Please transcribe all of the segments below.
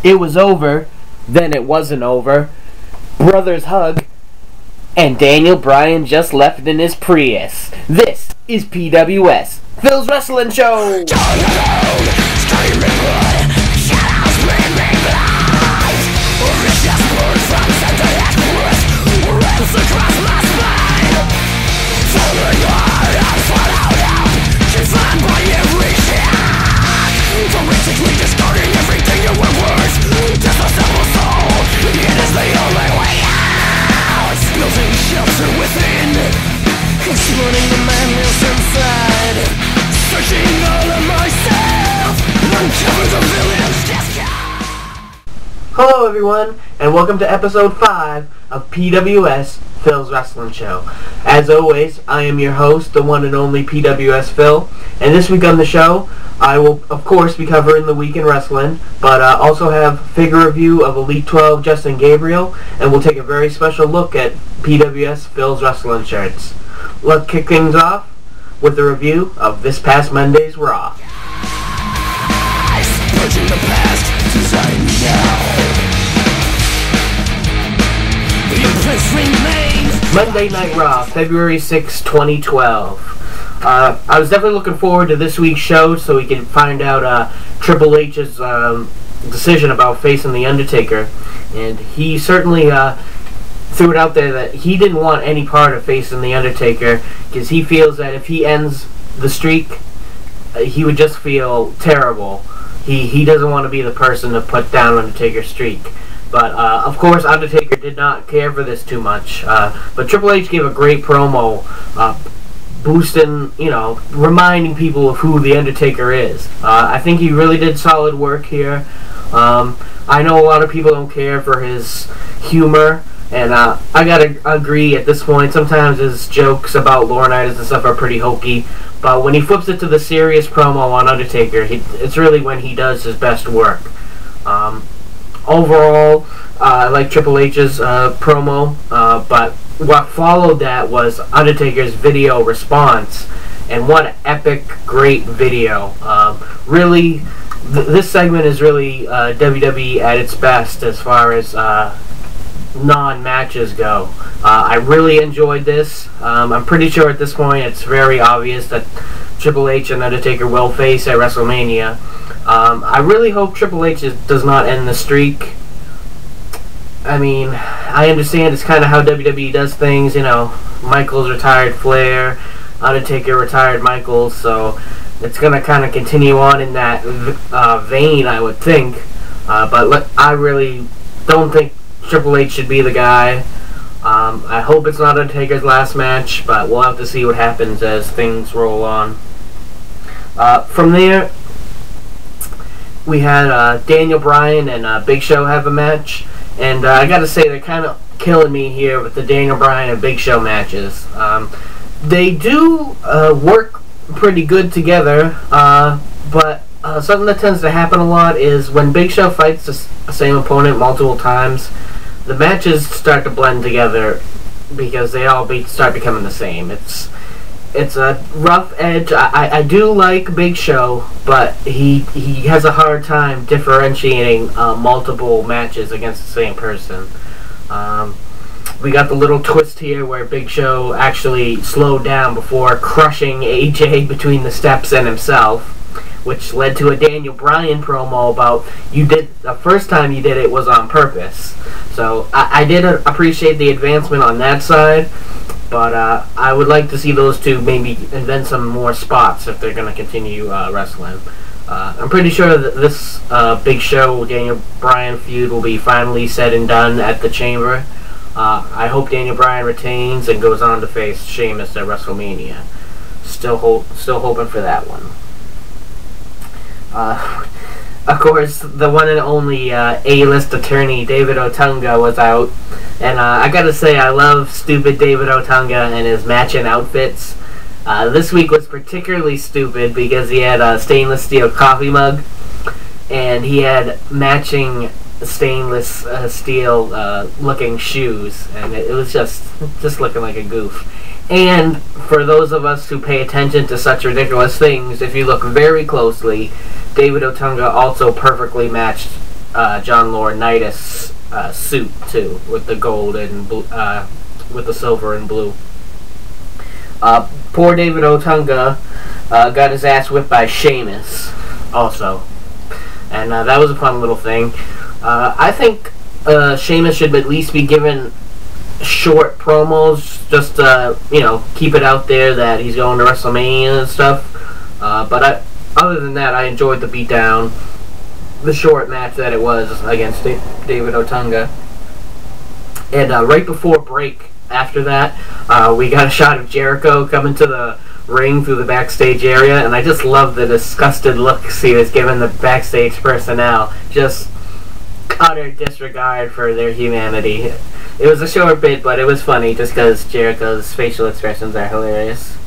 It was over, then it wasn't over. Brothers hug, and Daniel Bryan just left in his Prius. This is PWS, Phil's Wrestling Show! Running the madness inside, searching all of myself, uncover the villain's disguise. Hello everyone, and welcome to episode 5 of PWS, Phil's Wrestling Show. As always, I am your host, the one and only PWS Phil, and this week on the show, I will of course be covering the week in wrestling, but also have figure review of Elite 12 Justin Gabriel, and we'll take a very special look at PWS Phil's Wrestling shirts. Let's kick things off with a review of this past Monday's Raw. Monday Night Raw, February 6, 2012. I was definitely looking forward to this week's show so we can find out Triple H's decision about facing The Undertaker. And he certainly threw it out there that he didn't want any part of facing The Undertaker because he feels that if he ends the streak, he would just feel terrible. He doesn't want to be the person to put down Undertaker's streak. But, of course, Undertaker did not care for this too much. But Triple H gave a great promo, boosting, reminding people of who The Undertaker is. I think he really did solid work here. I know a lot of people don't care for his humor, and I gotta agree at this point, sometimes his jokes about Laurinaitis and stuff are pretty hokey, but when he flips it to the serious promo on Undertaker, it's really when he does his best work. Overall, I like Triple H's promo, but what followed that was Undertaker's video response, and what an epic, great video. Really, this segment is really WWE at its best as far as non-matches go. I really enjoyed this. I'm pretty sure at this point it's very obvious that Triple H and Undertaker will face at WrestleMania. I really hope Triple H does not end the streak. I mean, I understand it's kind of how WWE does things. Michaels retired Flair, Undertaker retired Michaels, so it's going to kind of continue on in that vein, I would think. But I really don't think Triple H should be the guy. I hope it's not Undertaker's last match, but we'll have to see what happens as things roll on. From there, we had Daniel Bryan and Big Show have a match, and I gotta say they're kind of killing me here with the Daniel Bryan and Big Show matches. They do work pretty good together, but something that tends to happen a lot is when Big Show fights the same opponent multiple times, the matches start to blend together because they all start becoming the same. It's a rough edge. I do like Big Show, but he has a hard time differentiating multiple matches against the same person. We got the little twist here where Big Show actually slowed down before crushing AJ between the steps and himself, which led to a Daniel Bryan promo about the first time you did it was on purpose. So I did appreciate the advancement on that side, but I would like to see those two maybe invent some more spots if they're going to continue wrestling. I'm pretty sure that this Big Show Daniel Bryan feud will be finally said and done at the Chamber. I hope Daniel Bryan retains and goes on to face Sheamus at WrestleMania. Still hoping for that one. Of course, the one and only A-list attorney David Otunga was out, and I gotta say I love stupid David Otunga and his matching outfits. This week was particularly stupid because he had a stainless steel coffee mug, and he had matching stainless steel looking shoes, and it was just looking like a goof. And for those of us who pay attention to such ridiculous things, if you look very closely, David Otunga also perfectly matched John Laurinaitis suit too, with the gold and with the silver and blue. Poor David Otunga got his ass whipped by Sheamus also, and that was a fun little thing. I think Sheamus should at least be given short promos, just keep it out there that he's going to WrestleMania and stuff. But other than that, I enjoyed the beatdown, the short match that it was against David Otunga. And right before break, after that, we got a shot of Jericho coming to the ring through the backstage area, and I just love the disgusted looks he was giving the backstage personnel. Just utter disregard for their humanity. It was a short bit, but it was funny just because Jericho's facial expressions are hilarious.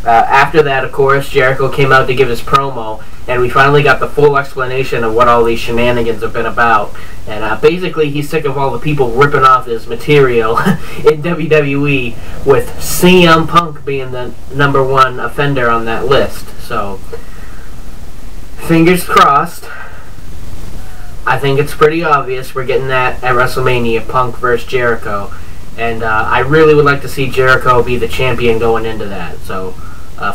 After that, of course, Jericho came out to give his promo, and we finally got the full explanation of what all these shenanigans have been about. And basically, he's sick of all the people ripping off his material in WWE, with CM Punk being the #1 offender on that list. So, fingers crossed. I think it's pretty obvious we're getting that at WrestleMania, Punk versus Jericho. And I really would like to see Jericho be the champion going into that. So,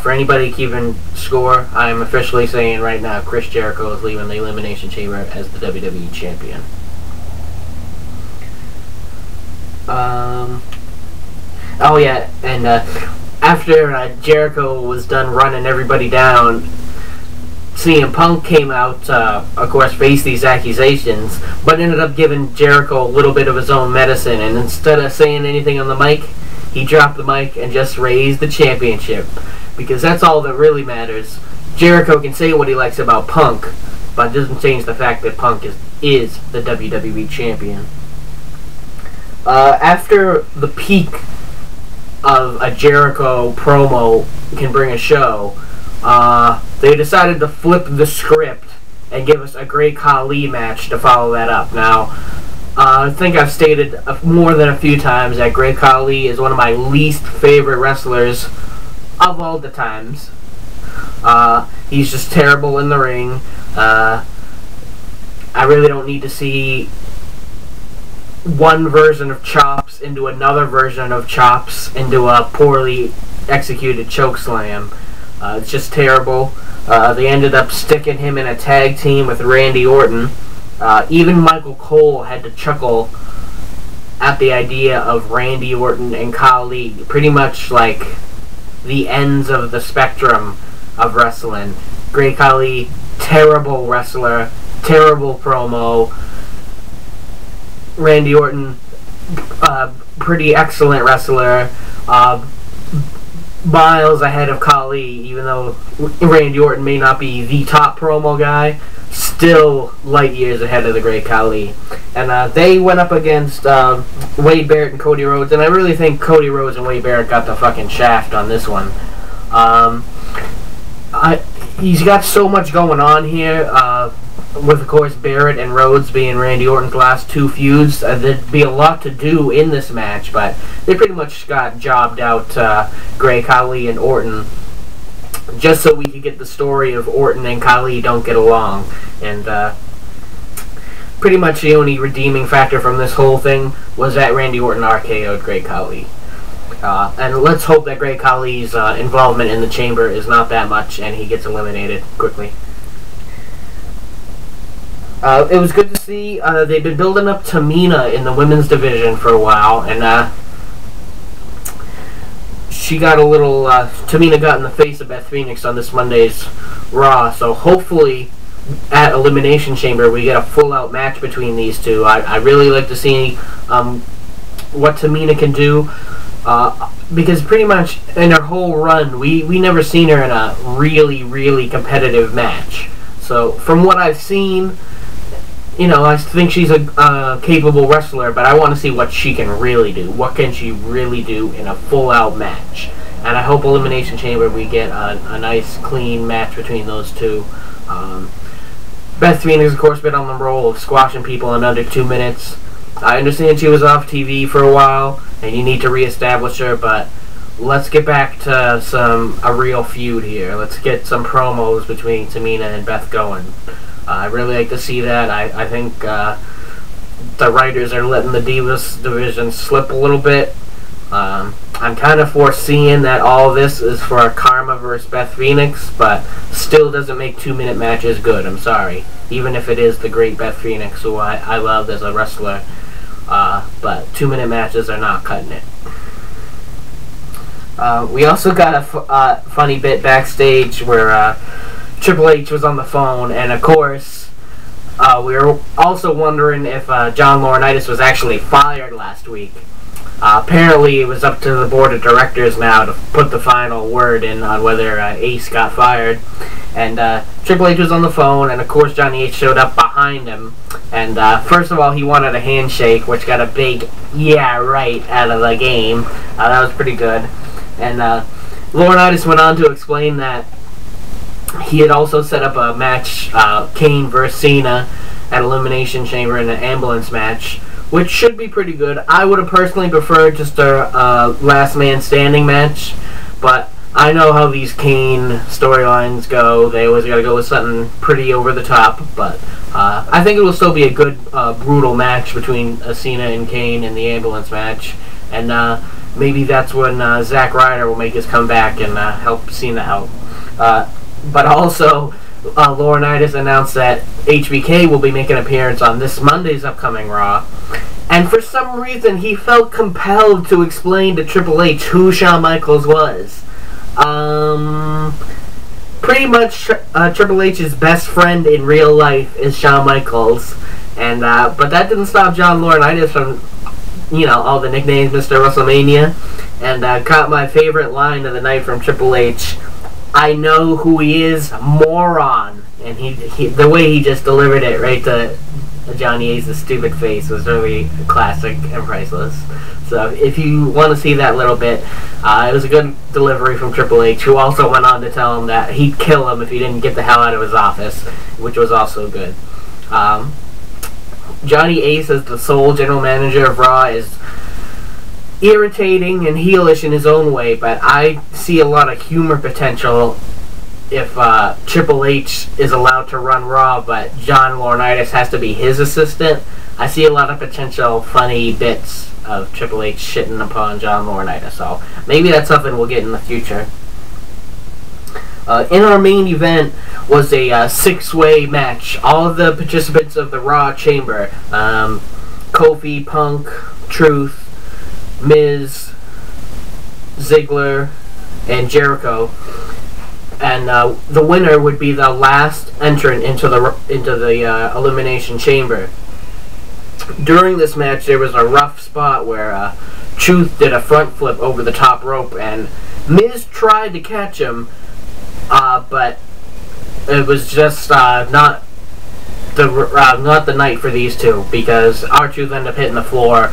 for anybody keeping score, I'm officially saying right now Chris Jericho is leaving the Elimination Chamber as the WWE champion. Oh yeah, and after Jericho was done running everybody down, CM Punk came out, of course, faced these accusations, but ended up giving Jericho a little bit of his own medicine, and instead of saying anything on the mic, he dropped the mic and just raised the championship, because that's all that really matters. Jericho can say what he likes about Punk, but it doesn't change the fact that Punk is the WWE champion. After the peak of a Jericho promo can bring a show, they decided to flip the script and give us a Great Khali match to follow that up. Now, I think I've stated more than a few times that Great Khali is one of my least favorite wrestlers of all the times. He's just terrible in the ring. I really don't need to see one version of chops into another version of chops into a poorly executed chokeslam. It's just terrible. They ended up sticking him in a tag team with Randy Orton. Even Michael Cole had to chuckle at the idea of Randy Orton and Khali, pretty much like the ends of the spectrum of wrestling. Great Khali, terrible wrestler, terrible promo. Randy Orton, pretty excellent wrestler. Miles ahead of Khali, even though Randy Orton may not be the top promo guy, still light years ahead of the Great Khali. And they went up against Wade Barrett and Cody Rhodes, and I really think Cody Rhodes and Wade Barrett got the fucking shaft on this one. He's got so much going on here, with, of course, Barrett and Rhodes being Randy Orton's last two feuds. There'd be a lot to do in this match, but they pretty much got jobbed out, Great Khali and Orton, just so we could get the story of Orton and Khali don't get along. And pretty much the only redeeming factor from this whole thing was that Randy Orton RKO'd Great Khali. And let's hope that Great Khali's involvement in the chamber is not that much and he gets eliminated quickly. It was good to see. They've been building up Tamina in the women's division for a while, and she got a little. Tamina got in the face of Beth Phoenix on this Monday's Raw, so hopefully at Elimination Chamber we get a full-out match between these two. I really like to see what Tamina can do, because pretty much in her whole run, we never seen her in a really, really competitive match. So from what I've seen, you know, I think she's a capable wrestler, but I want to see what she can really do. What can she really do in a full-out match? And I hope Elimination Chamber we get a nice, clean match between those two. Beth Phoenix, of course, been on the roll of squashing people in under 2 minutes. I understand she was off TV for a while, and you need to reestablish her, but let's get back to a real feud here. Let's get some promos between Tamina and Beth going. I really like to see that. I think the writers are letting the Divas division slip a little bit. I'm kind of foreseeing that all this is for Karma versus Beth Phoenix, but still doesn't make 2-minute matches good. I'm sorry. Even if it is the great Beth Phoenix, who I loved as a wrestler, but 2-minute matches are not cutting it. We also got a funny bit backstage where Triple H was on the phone, and of course, we were also wondering if John Laurinaitis was actually fired last week. Apparently, it was up to the board of directors now to put the final word in on whether Ace got fired. And Triple H was on the phone, and of course Johnny Ace showed up behind him. And first of all, he wanted a handshake, which got a big "yeah, right" out of the game. That was pretty good. And Laurinaitis went on to explain that he had also set up a match, Kane versus Cena, at Elimination Chamber in an ambulance match, which should be pretty good. I would have personally preferred just a last man standing match, but I know how these Kane storylines go. They always gotta go with something pretty over the top, but I think it will still be a good, brutal match between Cena and Kane in the ambulance match, and maybe that's when Zack Ryder will make his comeback and help Cena out. But also, Laurinaitis announced that HBK will be making an appearance on this Monday's upcoming Raw. And for some reason, he felt compelled to explain to Triple H who Shawn Michaels was. Pretty much Triple H's best friend in real life is Shawn Michaels. And but that didn't stop John Laurinaitis from, all the nicknames, Mr. WrestleMania. And caught my favorite line of the night from Triple H. "I know who he is, moron." And he the way he just delivered it right to Johnny Ace's stupid face was really classic and priceless. So if you want to see that little bit, it was a good delivery from Triple H, who also went on to tell him that he'd kill him if he didn't get the hell out of his office, which was also good. Johnny Ace, as the sole general manager of Raw, is irritating and heelish in his own way, but I see a lot of humor potential if Triple H is allowed to run Raw, but John Laurinaitis has to be his assistant. I see a lot of potential funny bits of Triple H shitting upon John Laurinaitis, so maybe that's something we'll get in the future. In our main event was a 6-way match. All of the participants of the Raw Chamber, Kofi, Punk, Truth, Miz, Ziggler, and Jericho, and the winner would be the last entrant into the Elimination Chamber. During this match, there was a rough spot where Truth did a front flip over the top rope, and Miz tried to catch him, but it was just not the night for these two, because R-Truth ended up hitting the floor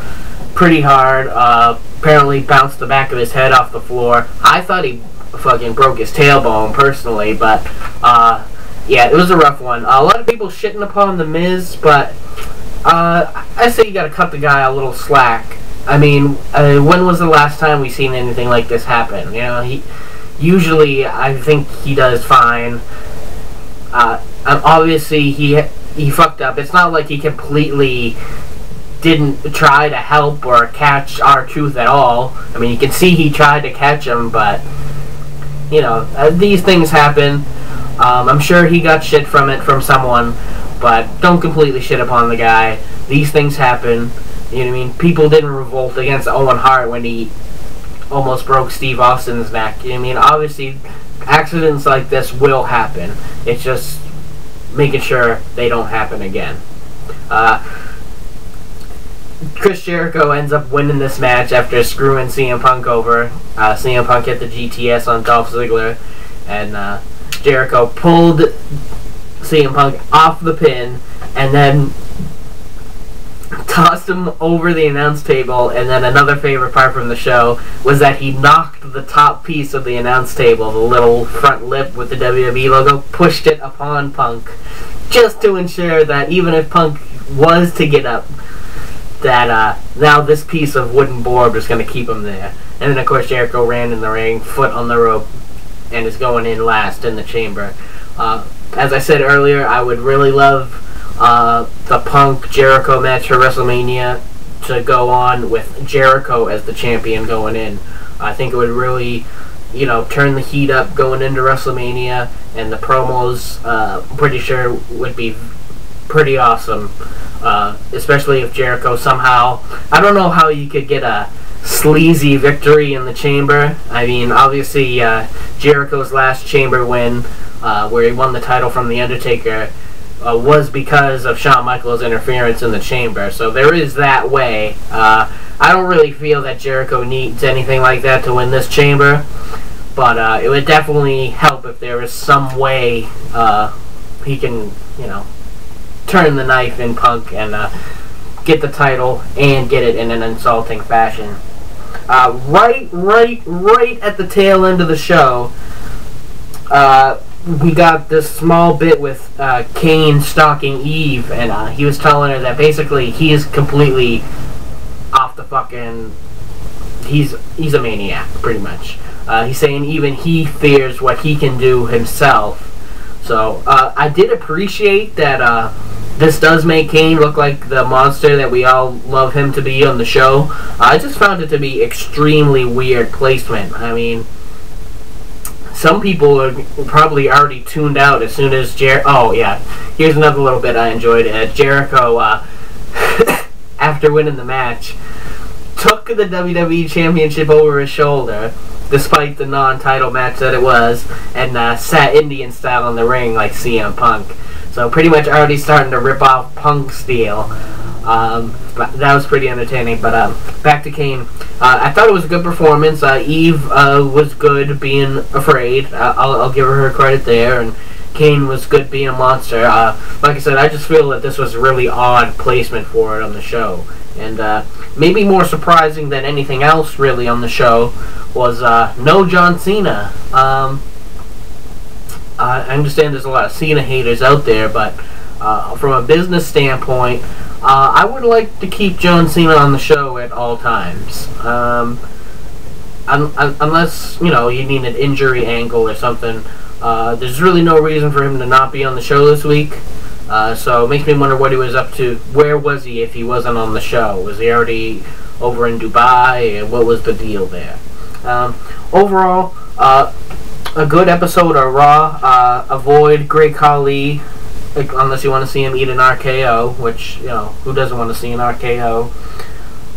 pretty hard. Apparently bounced the back of his head off the floor. I thought he fucking broke his tailbone personally, but yeah, it was a rough one. A lot of people shitting upon the Miz, but I say you gotta cut the guy a little slack. I mean, when was the last time we seen anything like this happen? He usually, I think he does fine. Obviously he fucked up. It's not like he completely didn't try to help or catch R-Truth at all. I mean, you can see he tried to catch him, but these things happen. I'm sure he got shit from someone, but don't completely shit upon the guy. These things happen. You know what I mean? People didn't revolt against Owen Hart when he almost broke Steve Austin's neck. You know what I mean? Obviously, accidents like this will happen. It's just making sure they don't happen again. Chris Jericho ends up winning this match after screwing CM Punk over. CM Punk hit the GTS on Dolph Ziggler, and Jericho pulled CM Punk off the pin, and then tossed him over the announce table. And then another favorite part from the show was that he knocked the top piece of the announce table, the little front lip with the WWE logo, pushed it upon Punk, just to ensure that even if Punk was to get up, that now this piece of wooden board was going to keep him there. And then of course Jericho ran in the ring, foot on the rope, and is going in last in the chamber. As I said earlier, I would really love the Punk Jericho match for WrestleMania to go on with Jericho as the champion going in. I think it would really, turn the heat up going into WrestleMania, and the promos, pretty sure would be pretty awesome. Especially if Jericho somehow, I don't know how you could get a sleazy victory in the Chamber. I mean, obviously, Jericho's last Chamber win, where he won the title from The Undertaker, was because of Shawn Michaels' interference in the Chamber. So there is that way. I don't really feel that Jericho needs anything like that to win this Chamber, but it would definitely help if there is some way he can, turn the knife in Punk and get the title and get it in an insulting fashion. Right at the tail end of the show, we got this small bit with Kane stalking Eve, and he was telling her that basically he is completely off the fucking... He's a maniac, pretty much. He's saying even he fears what he can do himself. So, I did appreciate that this does make Kane look like the monster that we all love him to be on the show. I just found it to be extremely weird placement. I mean, some people are probably already tuned out as soon as oh, yeah. Here's another little bit I enjoyed. Jericho, after winning the match, took the WWE Championship over his shoulder, despite the non-title match that it was, and sat Indian style in the ring like CM Punk. So pretty much already starting to rip off Punk's steel. But that was pretty entertaining. But back to Kane. I thought it was a good performance. Eve was good being afraid. I'll give her credit there. And Kane was good being a monster. Like I said, I just feel that this was a really odd placement for it on the show. And maybe more surprising than anything else really on the show was no John Cena. I understand there's a lot of Cena haters out there, but from a business standpoint, I would like to keep John Cena on the show at all times. Unless, you need an injury angle or something. There's really no reason for him to not be on the show this week. So it makes me wonder what he was up to. Where was he if he wasn't on the show? Was he already over in Dubai? And what was the deal there? Overall, a good episode of Raw. Avoid Great Khali, unless you want to see him eat an RKO, which, who doesn't want to see an RKO?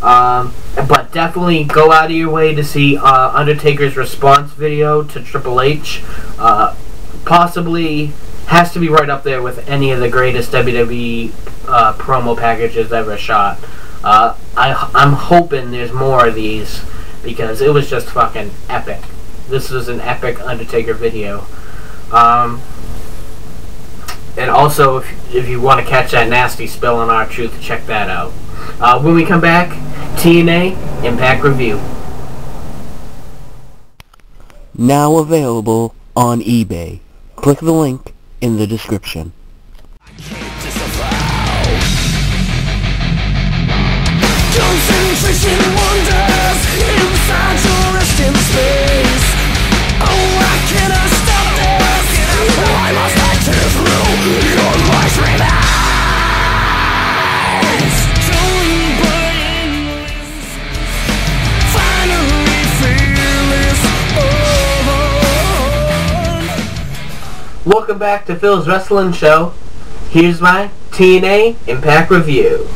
But definitely go out of your way to see Undertaker's response video to Triple H. Possibly has to be right up there with any of the greatest WWE promo packages ever shot. I'm hoping there's more of these, because it was just fucking epic. This was an epic Undertaker video. And also, if you want to catch that nasty spill on R-Truth, check that out. When we come back, TNA Impact Review. Now available on eBay. Click the link in the description. Concentration wonders inside your resting space. Oh, why can't I stop this? Why must I tear through your life remains? Don't burn this. Finally feel this. Welcome back to Phil's Wrestling Show. Here's my TNA Impact Review.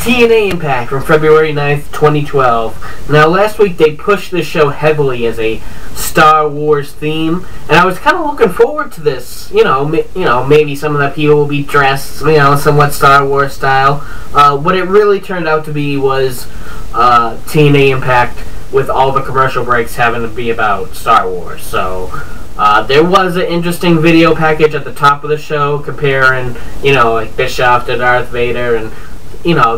TNA Impact from February 9th, 2012. Now, last week they pushed this show heavily as a Star Wars theme, and I was kind of looking forward to this. Maybe some of the people will be dressed, somewhat Star Wars style. What it really turned out to be was TNA Impact with all the commercial breaks having to be about Star Wars. So there was an interesting video package at the top of the show comparing, like Bischoff to Darth Vader and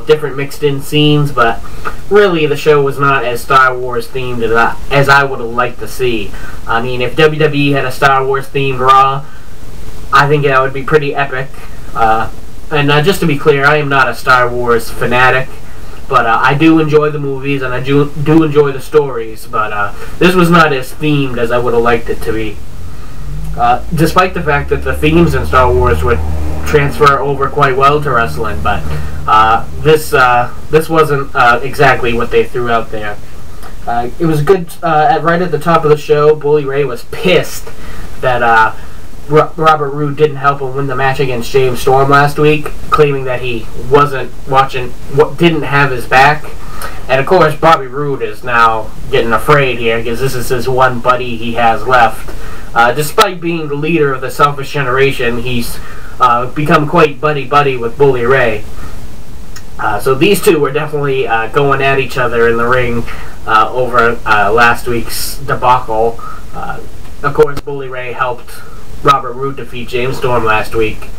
different mixed in scenes, but really the show was not as Star Wars themed as I would have liked to see. I mean, if WWE had a Star Wars themed Raw, I think that would be pretty epic. And just to be clear, I am not a Star Wars fanatic. but I do enjoy the movies and I do enjoy the stories. But this was not as themed as I would have liked it to be. Despite the fact that the themes in Star Wars would transfer over quite well to wrestling, but this wasn't exactly what they threw out there. It was good. Right at the top of the show, Bully Ray was pissed that Robert Roode didn't help him win the match against James Storm last week, claiming that he wasn't watching, didn't have his back. And of course, Bobby Roode is now getting afraid here because this is his one buddy he has left. Despite being the leader of the Selfish Generation, he's become quite buddy-buddy with Bully Ray. So these two were definitely going at each other in the ring over last week's debacle. Of course, Bully Ray helped Robert Roode defeat James Storm last week,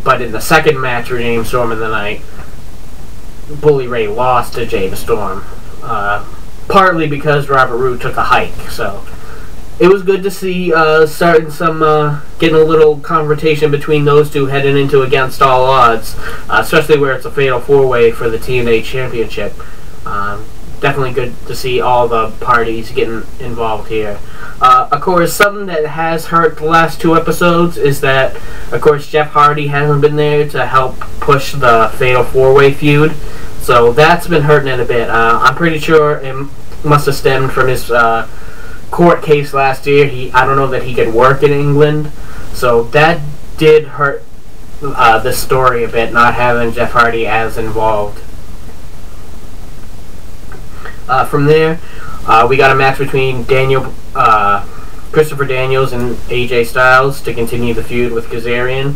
but in the second match for James Storm in the night, Bully Ray lost to James Storm, partly because Robert Roode took a hike. So it was good to see getting a little confrontation between those two heading into Against All Odds, especially where it's a fatal four-way for the TNA Championship. Definitely good to see all the parties getting involved here. Of course, something that has hurt the last two episodes is that, of course, Jeff Hardy hasn't been there to help push the fatal four-way feud. So that's been hurting it a bit. I'm pretty sure it must have stemmed from his court case last year. I don't know that he could work in England. So that did hurt this story a bit, not having Jeff Hardy as involved. From there, we got a match between Christopher Daniels and AJ Styles to continue the feud with Kazarian.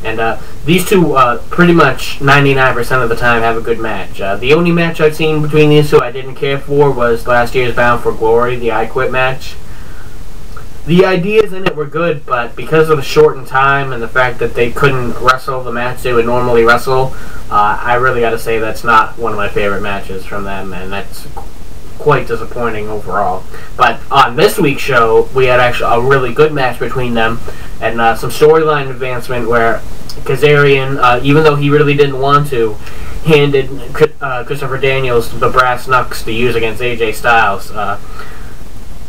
And these two, pretty much 99% of the time, have a good match. The only match I've seen between these two I didn't care for was last year's Bound for Glory, the I Quit match. The ideas in it were good, but because of the shortened time and the fact that they couldn't wrestle the match they would normally wrestle, I really got to say that's not one of my favorite matches from them, and that's quite disappointing overall. But on this week's show, we had actually a really good match between them, and some storyline advancement where Kazarian, even though he really didn't want to, handed Christopher Daniels the brass knucks to use against AJ Styles.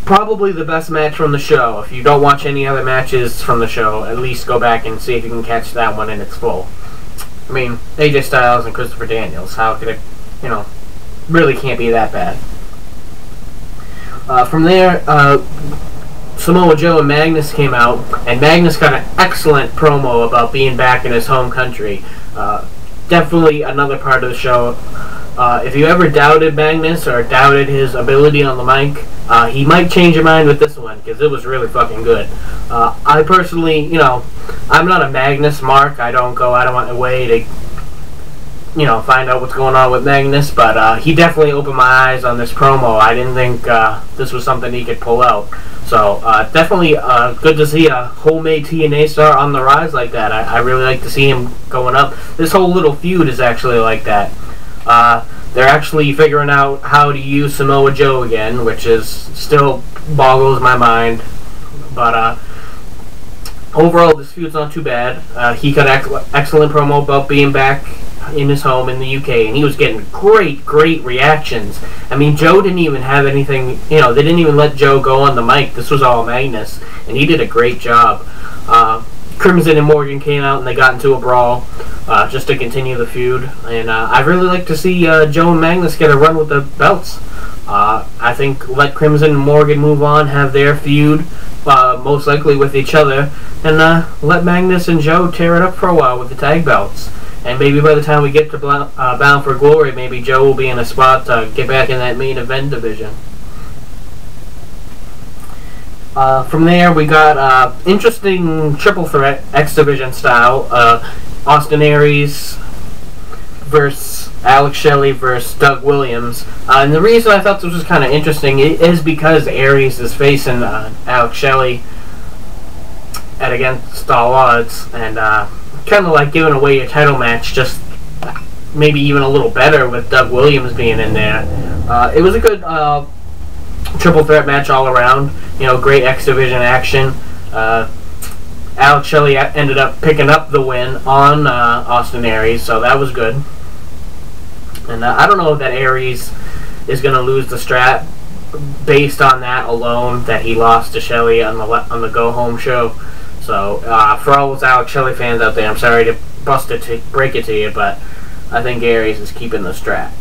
Probably the best match from the show. If you don't watch any other matches from the show, at least go back and see if you can catch that one in its full. I mean, AJ Styles and Christopher Daniels, how could it, really can't be that bad. From there, Samoa Joe and Magnus came out, and Magnus got an excellent promo about being back in his home country. Definitely another part of the show. If you ever doubted Magnus or doubted his ability on the mic, he might change your mind with this one, because it was really fucking good. I personally, I'm not a Magnus mark. I don't go out of my way to, find out what's going on with Magnus, but he definitely opened my eyes on this promo. I didn't think this was something he could pull out. So definitely good to see a homemade TNA star on the rise like that. I really like to see him going up. This whole little feud is actually like that. They're actually figuring out how to use Samoa Joe again, which is still boggles my mind. But overall, this feud's not too bad. He got excellent promo about being back in his home in the UK, and he was getting great reactions. I mean, Joe didn't even have anything, they didn't even let Joe go on the mic. This was all Magnus, and he did a great job. Crimson and Morgan came out and they got into a brawl just to continue the feud, and I'd really like to see Joe and Magnus get a run with the belts. I think let Crimson and Morgan move on, have their feud, most likely with each other, and let Magnus and Joe tear it up for a while with the tag belts. And maybe by the time we get to Bound for Glory, maybe Joe will be in a spot to get back in that main event division. From there, we got interesting triple threat X Division style. Austin Aries versus Alex Shelley versus Doug Williams. And the reason I thought this was kind of interesting is because Aries is facing Alex Shelley at Against All Odds, and kind of like giving away your title match, just maybe even a little better with Doug Williams being in there. It was a good triple threat match all around. Great X Division action. Alex Shelley ended up picking up the win on Austin Aries, so that was good. And I don't know if that Aries is going to lose the strap based on that alone, that he lost to Shelley on the Go Home show. So for all those Alex Shelley fans out there, I'm sorry to break it to you, but I think Aries is keeping the strap.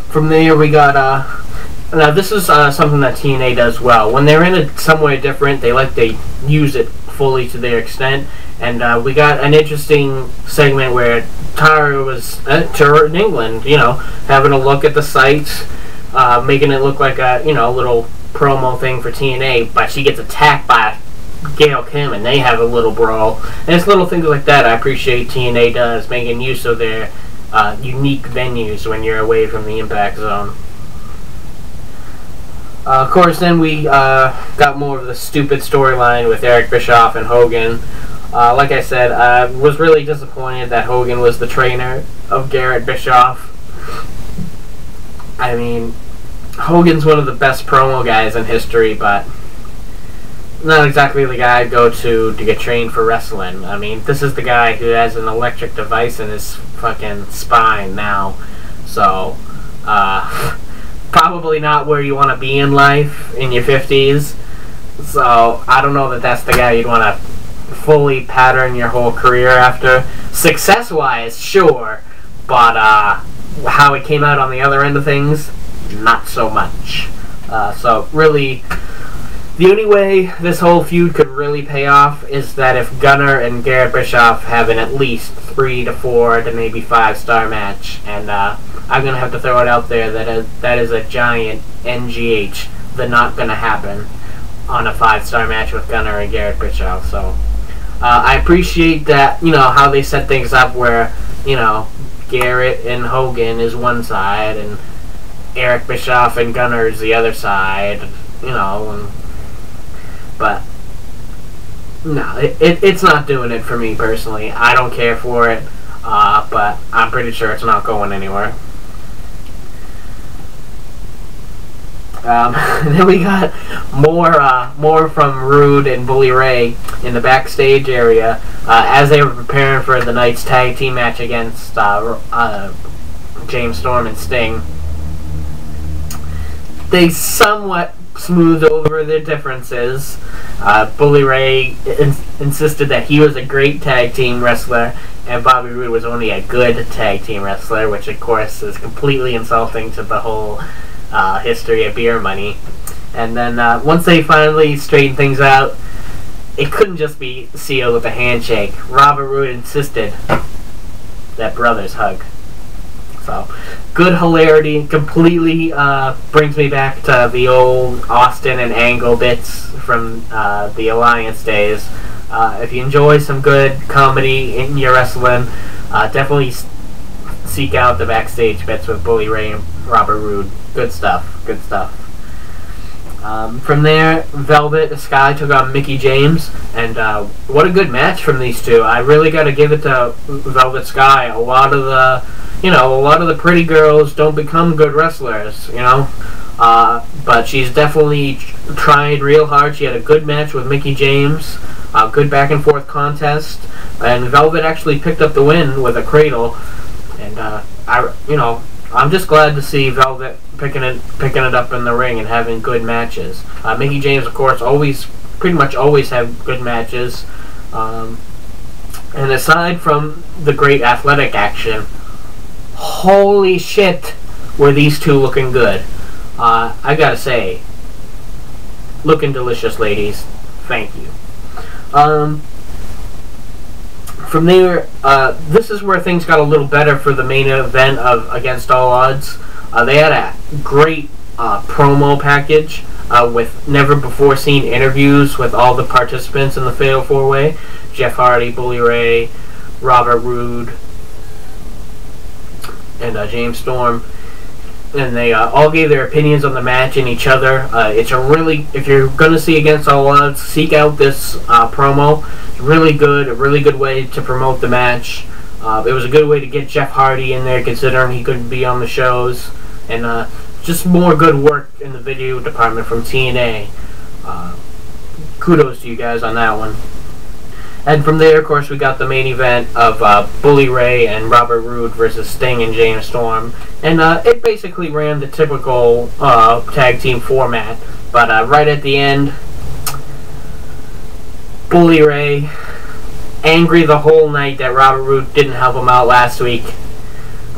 From there, we got now this is something that TNA does well. When they're in it somewhere different, they like to use it fully to their extent. And we got an interesting segment where Tara was in England, you know, having a look at the sites, making it look like a, you know, little promo thing for TNA, but she gets attacked by Gail Kim, and they have a little brawl. And it's little things like that I appreciate TNA does, making use of their unique venues when you're away from the Impact Zone. Of course, then we got more of the stupid storyline with Eric Bischoff and Hogan. Like I said, I was really disappointed that Hogan was the trainer of Garrett Bischoff. I mean, Hogan's one of the best promo guys in history, but not exactly the guy I'd go to get trained for wrestling. I mean, this is the guy who has an electric device in his fucking spine now. So, probably not where you want to be in life in your 50s. So, I don't know that that's the guy you'd want to fully pattern your whole career after. Success-wise, sure, but how it came out on the other end of things, not so much. So, really, the only way this whole feud could really pay off is that if Gunner and Garrett Bischoff have an at least 3 to 4 to maybe 5-star match, and I'm gonna have to throw it out there that is a giant NGH. They're not gonna happen on a 5-star match with Gunner and Garrett Bischoff. So I appreciate that, you know, how they set things up where, you know, Garrett and Hogan is one side and Eric Bischoff and Gunner is the other side, you know. But no, it's not doing it for me personally. I don't care for it, but I'm pretty sure it's not going anywhere. Then we got more from Rude and Bully Ray in the backstage area as they were preparing for the night's tag team match against James Storm and Sting. They somewhat smoothed over their differences. Bully Ray insisted that he was a great tag team wrestler, and Bobby Roode was only a good tag team wrestler, which of course is completely insulting to the whole history of beer money. And then once they finally straightened things out, it couldn't just be sealed with a handshake. Robert Roode insisted that brothers hug. So, good hilarity. Completely brings me back to the old Austin and Angle bits from the Alliance days. If you enjoy some good comedy in your wrestling, definitely seek out the backstage bits with Bully Ray and Robert Roode. Good stuff. Good stuff. From there, Velvet Sky took on Mickie James, and what a good match from these two. I really got to give it to Velvet Sky. A lot of the pretty girls don't become good wrestlers, you know. But she's definitely tried real hard. She had a good match with Mickie James, a good back and forth contest, and Velvet actually picked up the win with a cradle. And I'm just glad to see Velvet picking it up in the ring and having good matches. Mickie James, of course, pretty much always have good matches. And aside from the great athletic action, holy shit, were these two looking good. I gotta say, looking delicious, ladies. Thank you. From there, this is where things got a little better for the main event of Against All Odds. They had a great promo package with never-before-seen interviews with all the participants in the Fatal 4-Way. Jeff Hardy, Bully Ray, Robert Roode, and James Storm. And they all gave their opinions on the match and each other. It's a really, if you're going to see Against All Odds, seek out this promo. It's really good, a really good way to promote the match. It was a good way to get Jeff Hardy in there, considering he couldn't be on the shows. And just more good work in the video department from TNA. Kudos to you guys on that one. And from there, of course, we got the main event of Bully Ray and Robert Roode versus Sting and James Storm. And it basically ran the typical tag team format. But right at the end, Bully Ray, angry the whole night that Robert Roode didn't help him out last week.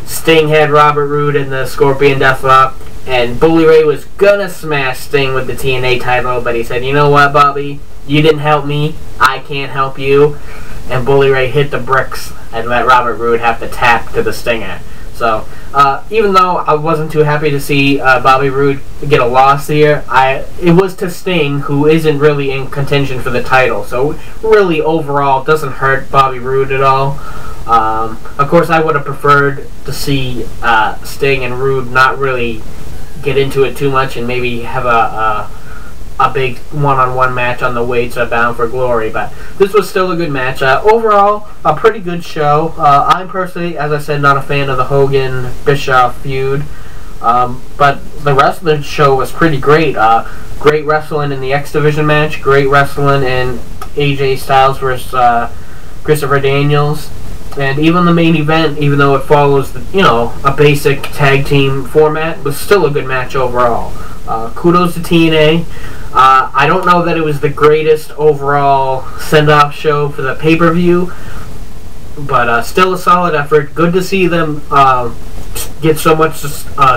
Sting had Robert Roode in the Scorpion Deathlock, and Bully Ray was gonna smash Sting with the TNA title, but he said, you know what, Bobby? You didn't help me, I can't help you. And Bully Ray hit the bricks and let Robert Roode have to tap to the Stinger. So, even though I wasn't too happy to see Bobby Roode get a loss here, it was to Sting, who isn't really in contention for the title. So, really, overall, it doesn't hurt Bobby Roode at all. Of course, I would have preferred to see Sting and Roode not really get into it too much and maybe have a big one-on-one match on the way to Bound for Glory, but this was still a good match. Overall, a pretty good show. I'm personally, as I said, not a fan of the Hogan-Bischoff feud, but the rest of the show was pretty great. Great wrestling in the X Division match, great wrestling in AJ Styles versus Christopher Daniels, and even the main event, even though it follows a basic tag team format, was still a good match overall. Kudos to TNA. I don't know that it was the greatest overall send-off show for the pay-per-view, but still a solid effort. Good to see them get so much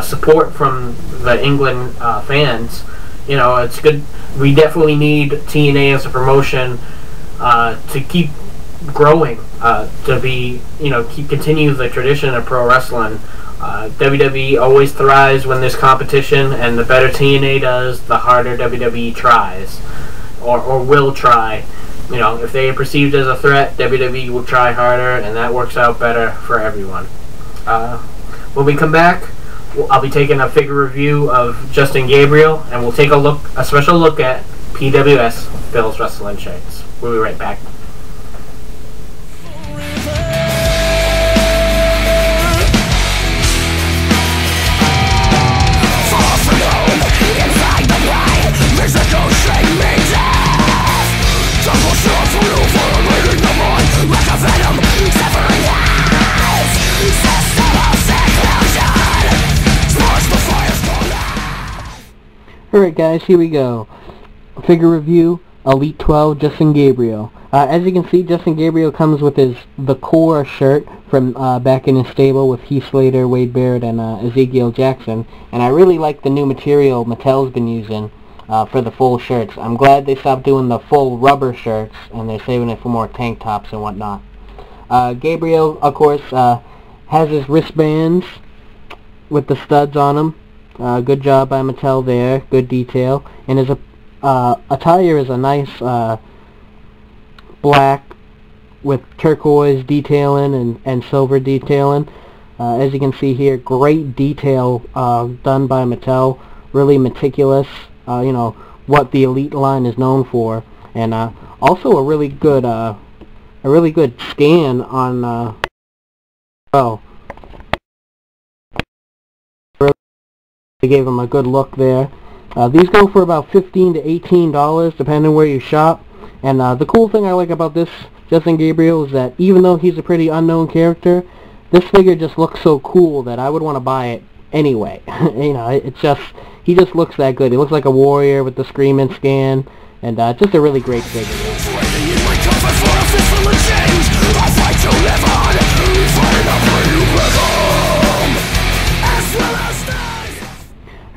support from the England fans. It's good. We definitely need TNA as a promotion to keep growing, to be, continue the tradition of pro wrestling. WWE always thrives when there's competition, and the better TNA does, the harder WWE tries, or will try. If they are perceived as a threat, WWE will try harder, and that works out better for everyone. When we come back, I'll be taking a figure review of Justin Gabriel, and we'll take a special look at PWS, Phil's Wrestling Shirts. We'll be right back. Alright guys, here we go. Figure review, Elite 12, Justin Gabriel. As you can see, Justin Gabriel comes with the core shirt from back in his stable with Heath Slater, Wade Barrett, and Ezekiel Jackson. And I really like the new material Mattel's been using for the full shirts. I'm glad they stopped doing the full rubber shirts, and they're saving it for more tank tops and whatnot. Gabriel, of course, has his wristbands with the studs on them. Good job by Mattel there. Good detail. And his attire is a nice black with turquoise detailing and silver detailing. As you can see here, great detail done by Mattel. Really meticulous. What the Elite line is known for, and also a really good scan on. They gave him a good look there. These go for about $15 to $18 depending where you shop. And the cool thing I like about this Justin Gabriel is that even though he's a pretty unknown character, this figure just looks so cool that I would want to buy it anyway. He just looks that good. He looks like a warrior with the screaming scan, and just a really great figure.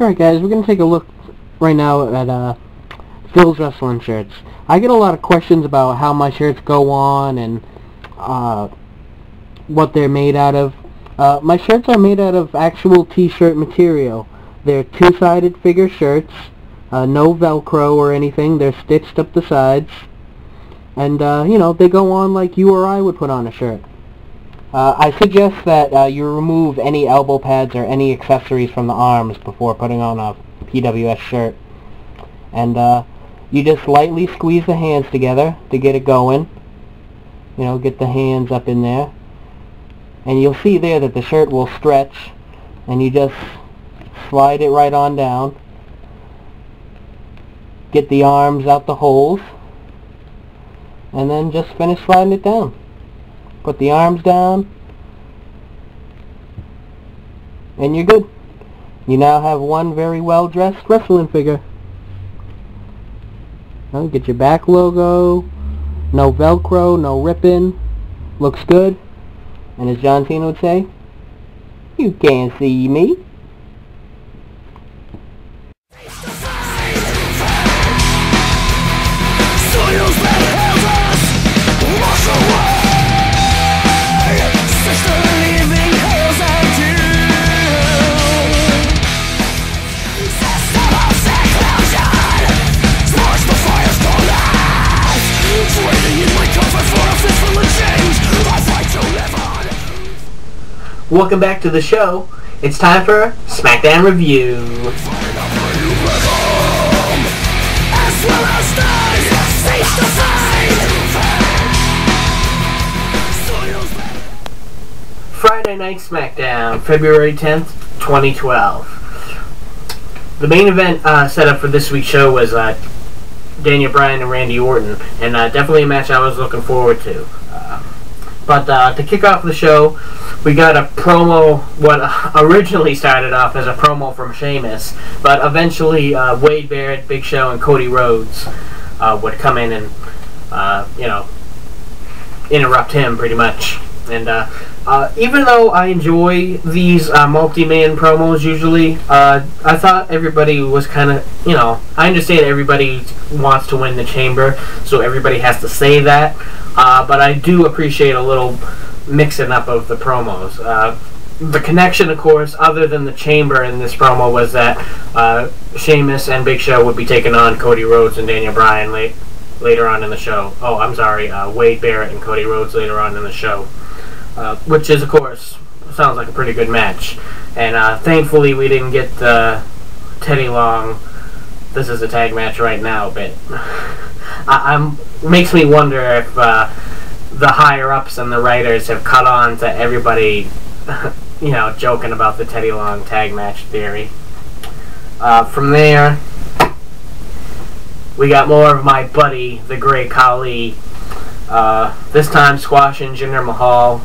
Alright guys, we're going to take a look right now at Phil's Wrestling Shirts. I get a lot of questions about how my shirts go on and what they're made out of. My shirts are made out of actual t-shirt material. They're two-sided figure shirts, no Velcro or anything. They're stitched up the sides, and they go on like you or I would put on a shirt. I suggest that you remove any elbow pads or any accessories from the arms before putting on a PWS shirt. And you just lightly squeeze the hands together to get it going. Get the hands up in there. And you'll see there that the shirt will stretch, and you just slide it right on down. Get the arms out the holes. and then just finish sliding it down. Put the arms down, and you're good. You now have one very well-dressed wrestling figure. Now get your back logo, no Velcro, no ripping, looks good, and as John Cena would say, you can't see me. Welcome back to the show. It's time for SmackDown Review. Friday Night SmackDown, February 10th, 2012. The main event set up for this week's show was Daniel Bryan and Randy Orton, and definitely a match I was looking forward to. But to kick off the show, we got a promo, what originally started off as a promo from Sheamus, but eventually Wade Barrett, Big Show, and Cody Rhodes would come in and, interrupt him pretty much. And even though I enjoy these multi-man promos usually, I thought everybody was kind of, I understand everybody wants to win the chamber, so everybody has to say that, but I do appreciate a little mixing up of the promos. The connection, of course, other than the chamber in this promo, was that Sheamus and Big Show would be taking on Cody Rhodes and Daniel Bryan later on in the show. Oh, I'm sorry, Wade Barrett and Cody Rhodes later on in the show. Which is, of course, sounds like a pretty good match. And thankfully we didn't get the Teddy Long, this is a tag match right now bit. Makes me wonder if the higher-ups and the writers have caught on to everybody, joking about the Teddy Long tag match theory. From there, we got more of my buddy, the Great Khali. This time squashing Jinder Mahal.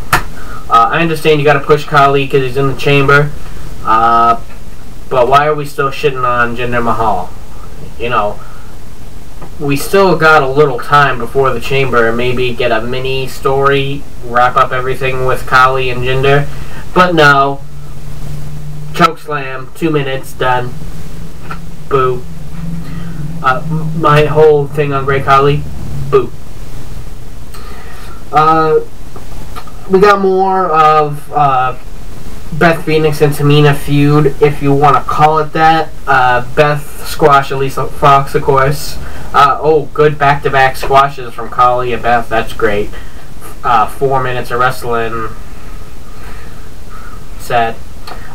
I understand you gotta push Khali because he's in the chamber, but why are we still shitting on Jinder Mahal? We still got a little time before the chamber and maybe get a mini story, wrap up everything with Khali and Jinder, but no. Chokeslam, 2 minutes, done. Boo. My whole thing on Great Khali, boo. We got more of Beth Phoenix and Tamina feud, if you want to call it that. Beth squashed Alicia Fox, of course. Good back-to-back squashes from Khali and Beth. That's great. 4 minutes of wrestling. Sad.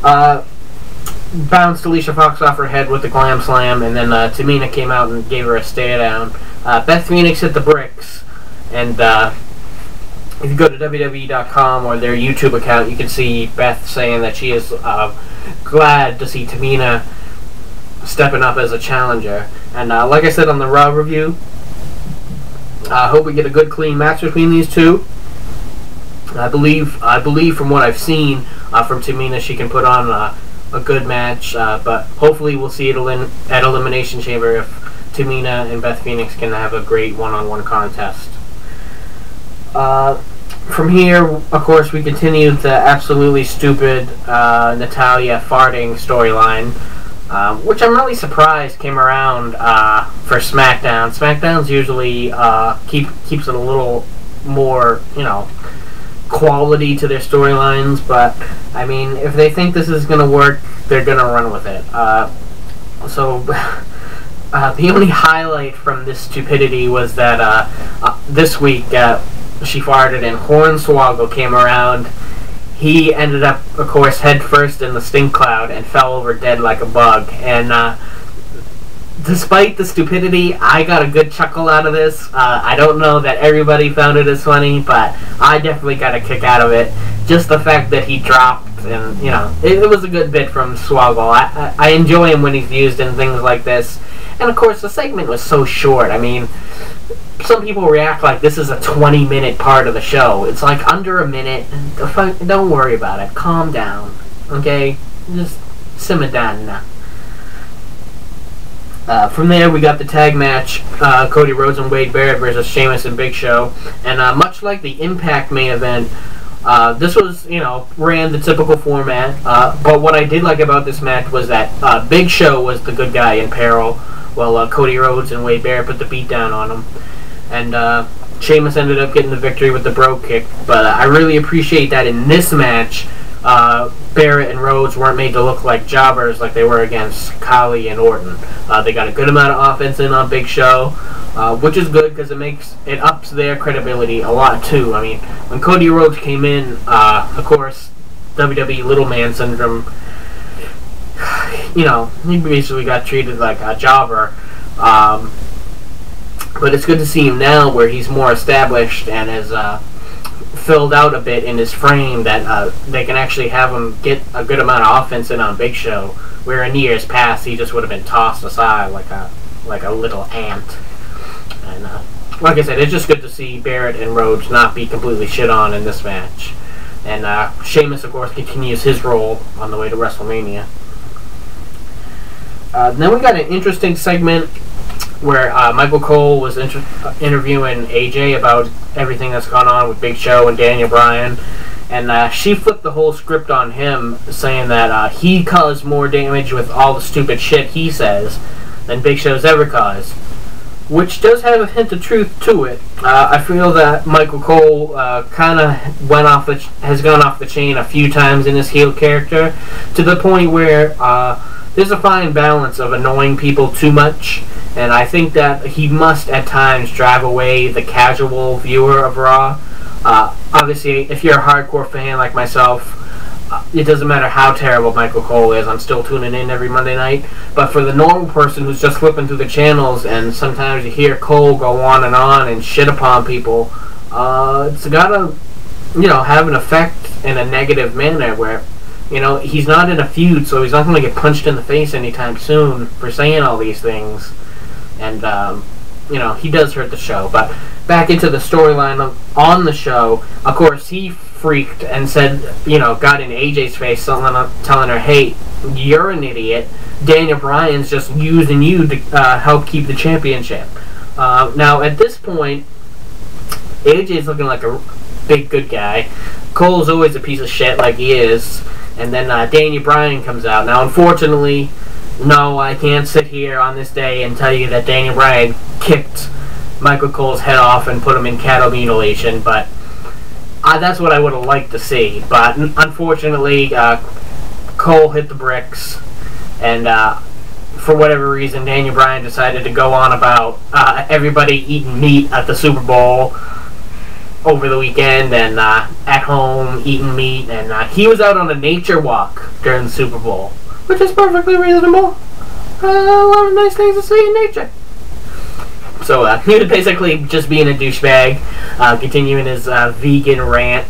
Bounced Alicia Fox off her head with the Glam Slam, and then Tamina came out and gave her a stare down. Beth Phoenix hit the bricks, and if you go to WWE.com or their YouTube account, you can see Beth saying that she is glad to see Tamina stepping up as a challenger. And like I said on the Raw review, I hope we get a good, clean match between these two. I believe from what I've seen from Tamina, she can put on a good match. But hopefully we'll see it at Elimination Chamber if Tamina and Beth Phoenix can have a great one-on-one contest. From here, of course, we continue the absolutely stupid Natalya farting storyline, which I'm really surprised came around for SmackDown. SmackDown's usually keeps it a little more, quality to their storylines, but I mean, if they think this is gonna work, they're gonna run with it. The only highlight from this stupidity was that this week she farted and Hornswoggle came around. He ended up, of course, head first in the stink cloud and fell over dead like a bug. And despite the stupidity, I got a good chuckle out of this. I don't know that everybody found it as funny, but I definitely got a kick out of it. Just the fact that he dropped, and it was a good bit from Swoggle. I enjoy him when he's used in things like this. And of course, the segment was so short. I mean, some people react like this is a 20-minute part of the show. It's like under a minute. Don't worry about it. Calm down. Okay? Just simmer down now. From there, we got the tag match, Cody Rhodes and Wade Barrett versus Sheamus and Big Show. And much like the Impact main event, this was, ran the typical format. But what I did like about this match was that Big Show was the good guy in peril, while Cody Rhodes and Wade Barrett put the beat down on him. And Sheamus ended up getting the victory with the bro kick. But I really appreciate that in this match, Barrett and Rhodes weren't made to look like jobbers like they were against Khali and Orton. They got a good amount of offense in on Big Show, which is good because it ups their credibility a lot too. I mean, when Cody Rhodes came in, of course, WWE Little Man Syndrome, he basically got treated like a jobber. But it's good to see him now where he's more established and has filled out a bit in his frame, that they can actually have him get a good amount of offense in on Big Show, where in years past he just would have been tossed aside like a little ant. And like I said, it's just good to see Barrett and Rhodes not be completely shit on in this match. And Sheamus, of course, continues his role on the way to WrestleMania. Then we got an interesting segment where Michael Cole was interviewing AJ about everything that's gone on with Big Show and Daniel Bryan, and she flipped the whole script on him, saying that he caused more damage with all the stupid shit he says than Big Show's ever caused, which does have a hint of truth to it. I feel that Michael Cole kind of has gone off the chain a few times in his heel character, to the point where there's a fine balance of annoying people too much, and I think that he must at times drive away the casual viewer of Raw. Obviously, if you're a hardcore fan like myself, it doesn't matter how terrible Michael Cole is, I'm still tuning in every Monday night. But for the normal person who's just flipping through the channels and sometimes you hear Cole go on and shit upon people, it's gotta, have an effect in a negative manner where, he's not in a feud, so he's not going to get punched in the face anytime soon for saying all these things. And, he does hurt the show. But back into the storyline on the show, of course, he freaked and said, got in AJ's face, telling her, hey, you're an idiot. Daniel Bryan's just using you to help keep the championship. Now, at this point, AJ's looking like a big good guy. Cole's always a piece of shit like he is. And then Daniel Bryan comes out. Now, unfortunately, no, I can't sit here on this day and tell you that Daniel Bryan kicked Michael Cole's head off and put him in cattle mutilation, but that's what I would have liked to see. But unfortunately, Cole hit the bricks, and for whatever reason, Daniel Bryan decided to go on about everybody eating meat at the Super Bowl over the weekend, and at home eating meat, and he was out on a nature walk during the Super Bowl, which is perfectly reasonable. A lot of nice things to see in nature. So he was basically just being a douchebag, continuing his vegan rant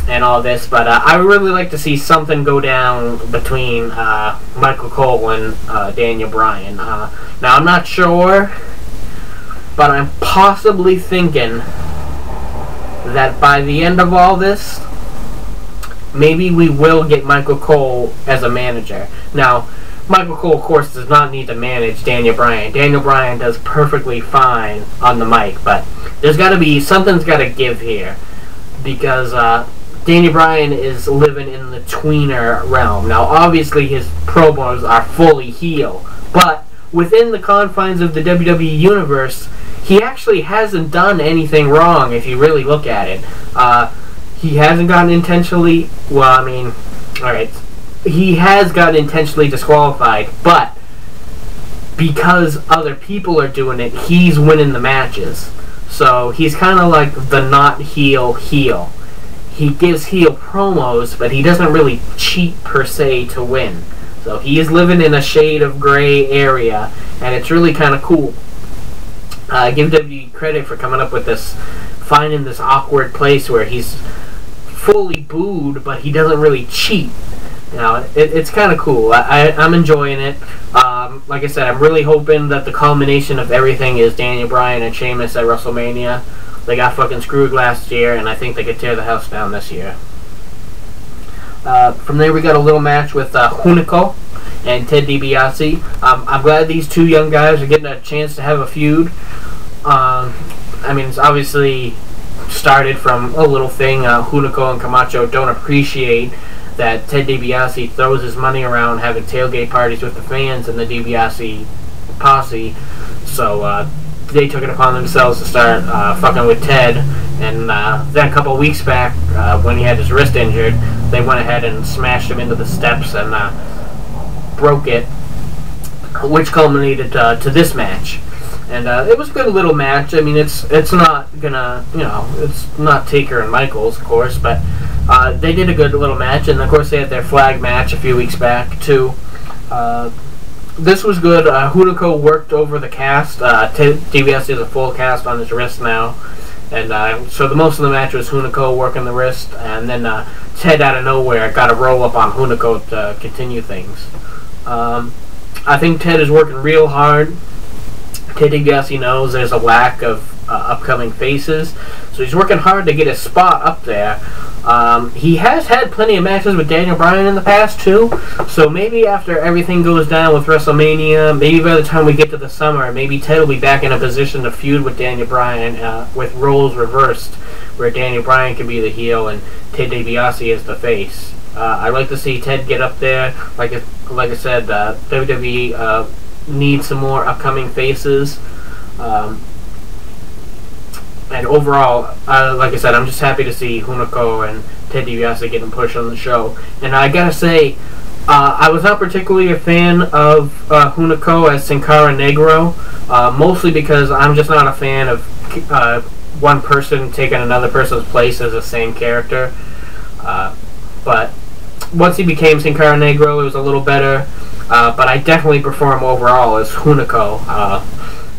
and all this. But I would really like to see something go down between Michael Cole and Daniel Bryan. Now, I'm not sure, but I'm possibly thinking that by the end of all this, maybe we will get Michael Cole as a manager. Now, Michael Cole, of course, does not need to manage Daniel Bryan. Daniel Bryan does perfectly fine on the mic, but there's got to be, something's got to give here, because Daniel Bryan is living in the tweener realm. Now, obviously, his promos are fully heel, but within the confines of the WWE Universe, he actually hasn't done anything wrong if you really look at it. He hasn't gotten intentionally, alright, he has gotten intentionally disqualified, but because other people are doing it, he's winning the matches. So he's kind of like the not heel. He gives heel promos, but he doesn't really cheat per se to win. So he is living in a shade of gray area, and it's really kind of cool. I give WWE credit for coming up with this, finding this awkward place where he's fully booed, but he doesn't really cheat. You know, it's kind of cool. I'm enjoying it. Like I said, I'm really hoping that the culmination of everything is Daniel Bryan and Sheamus at WrestleMania. They got fucking screwed last year, and I think they could tear the house down this year. From there, we got a little match with Hunico and Ted DiBiase. I'm glad these two young guys are getting a chance to have a feud. I mean, it's obviously started from a little thing. Hunico and Camacho don't appreciate that Ted DiBiase throws his money around having tailgate parties with the fans and the DiBiase posse. So they took it upon themselves to start fucking with Ted. And then a couple of weeks back, when he had his wrist injured, they went ahead and smashed him into the steps and broke it, which culminated to this match. And it was a good little match. I mean, it's not gonna, you know, it's not Taker and Michaels, of course, but they did a good little match. And of course, they had their flag match a few weeks back too. This was good. Hunico worked over the cast. DiBiase has a full cast on his wrist now, and so the most of the match was Hunico working the wrist, and then Ted out of nowhere got a roll up on Hunico to continue things. I think Ted is working real hard. Ted DiBiase knows there's a lack of upcoming faces, so he's working hard to get his spot up there. He has had plenty of matches with Daniel Bryan in the past too, so maybe after everything goes down with WrestleMania, maybe by the time we get to the summer, maybe Ted will be back in a position to feud with Daniel Bryan with roles reversed, where Daniel Bryan can be the heel and Ted DiBiase is the face. I'd like to see Ted get up there. Like I said, WWE needs some more upcoming faces. And overall, like I said, I'm just happy to see Hunico and Ted DiBiase getting pushed on the show. And I gotta say, I was not particularly a fan of Hunico as Sin Cara Negro, mostly because I'm just not a fan of one person taking another person's place as the same character. But once he became Sin Cara Negro, it was a little better. But I definitely prefer him overall as Hunico.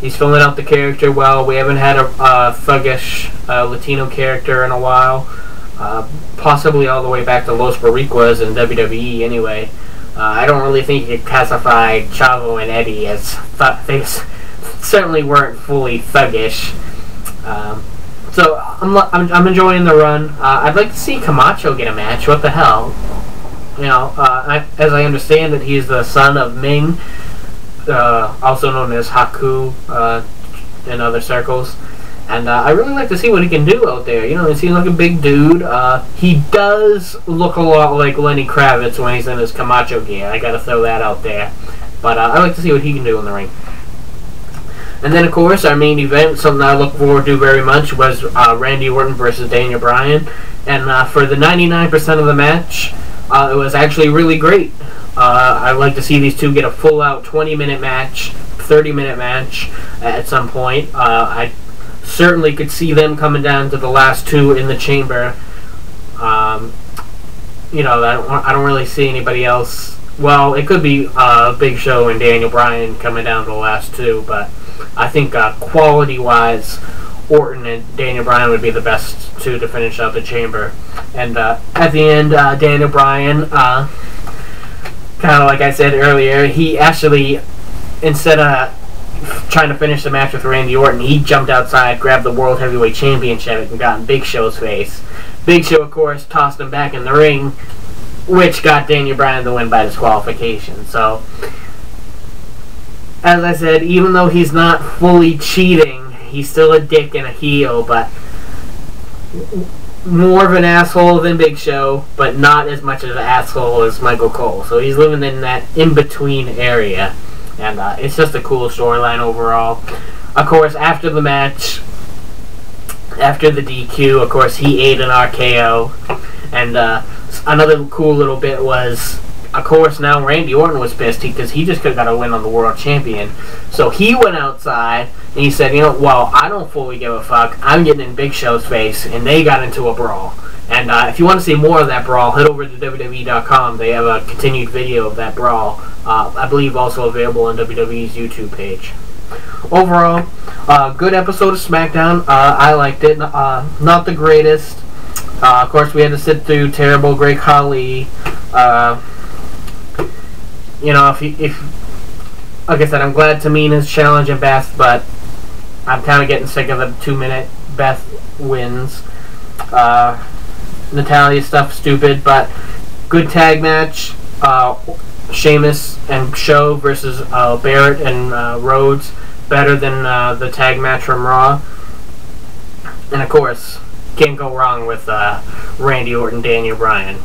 He's filling out the character well. We haven't had a thuggish Latino character in a while. Possibly all the way back to Los Boricuas in WWE anyway. I don't really think you could classify Chavo and Eddie as they certainly weren't fully thuggish. So I'm enjoying the run. I'd like to see Camacho get a match. What the hell? You know, as I understand it, he's the son of Ming, also known as Haku in other circles. And I really like to see what he can do out there. You know, he seems like a big dude. He does look a lot like Lenny Kravitz when he's in his Camacho gear. I gotta throw that out there. But I like to see what he can do in the ring. And then, of course, our main event, something I look forward to very much, was Randy Orton versus Daniel Bryan. And for the 99% of the match, it was actually really great. I'd like to see these two get a full-out 20-minute match, 30-minute match at some point. I certainly could see them coming down to the last two in the chamber. You know, I don't really see anybody else. Well, it could be Big Show and Daniel Bryan coming down to the last two, but I think quality-wise, Orton and Daniel Bryan would be the best two to finish out the chamber. And at the end, Daniel Bryan, kind of like I said earlier, he actually, instead of trying to finish the match with Randy Orton, he jumped outside, grabbed the World Heavyweight Championship, and got in Big Show's face. Big Show, of course, tossed him back in the ring, which got Daniel Bryan the win by disqualification. So, as I said, even though he's not fully cheating, he's still a dick and a heel, but more of an asshole than Big Show, but not as much of an asshole as Michael Cole. So he's living in that in-between area, and it's just a cool storyline overall. Of course, after the match, after the DQ, of course, he ate an RKO, and another cool little bit was, of course, now Randy Orton was pissed because he just could have got a win on the World Champion. So he went outside and he said, you know, well, I don't fully give a fuck. I'm getting in Big Show's face, and they got into a brawl. And if you want to see more of that brawl, head over to WWE.com. They have a continued video of that brawl. I believe also available on WWE's YouTube page. Overall, good episode of SmackDown. I liked it. Not the greatest. Of course, we had to sit through terrible Great Khali. you know, if like I said, I'm glad Tamina's challenging Beth, but I'm kind of getting sick of the 2-minute Beth wins. Natalia's stuff stupid, but good tag match. Sheamus and Show versus Barrett and Rhodes, better than the tag match from Raw. And of course, can't go wrong with Randy Orton, Daniel Bryan.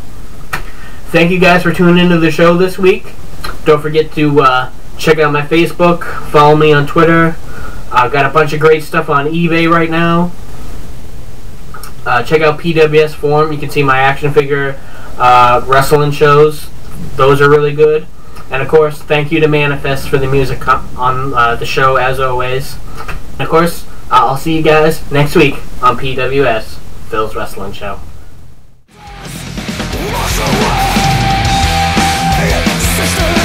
Thank you guys for tuning into the show this week. Don't forget to check out my Facebook, follow me on Twitter. I've got a bunch of great stuff on eBay right now. Check out PWS Forum. You can see my action figure wrestling shows. Those are really good. And of course, thank you to Manifest for the music on the show as always. And of course, I'll see you guys next week on PWS, Phil's Wrestling Show. Wash away, sister.